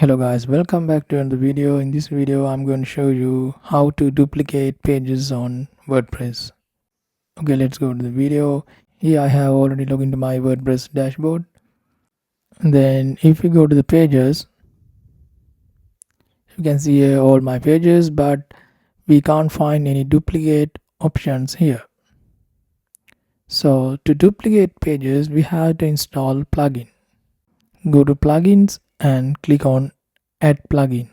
Hello guys, welcome back to another video. In this video I'm going to show you how to duplicate pages on WordPress. Okay, let's go to the video. Here I have already logged into my WordPress dashboard. And then if you go to the pages, you can see here all my pages, but we can't find any duplicate options here. So to duplicate pages we have to install plugin. Go to plugins and click on add plugin.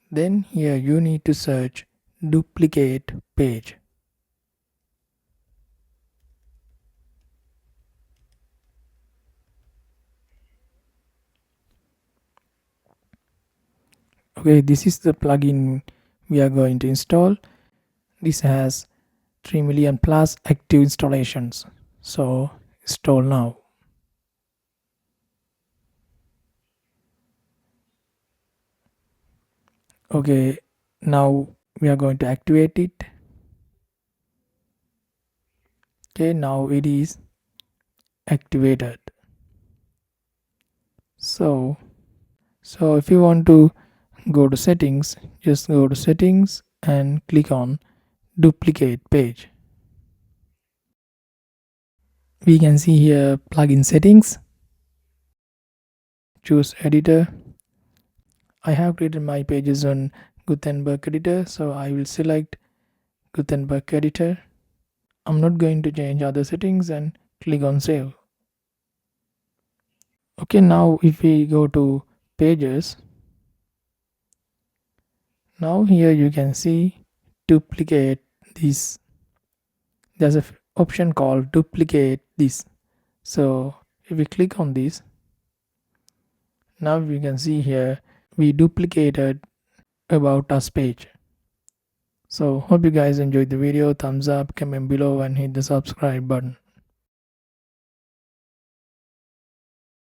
Then here you need to search duplicate page. Okay, this is the plugin we are going to install. This has 3 million plus active installations. So install now. Okay, now we are going to activate it. Okay, now it is activated. So if you want to go to settings, just go to settings and click on duplicate page. We can see here plugin settings. Choose editor. I have created my pages on Gutenberg editor, so I will select Gutenberg editor. I'm not going to change other settings and click on save. Okay, now if we go to pages, now here you can see duplicate this. There's an option called duplicate this. So if we click on this, now you can see here we duplicated about us page. So hope you guys enjoyed the video. Thumbs up, comment below and hit the subscribe button.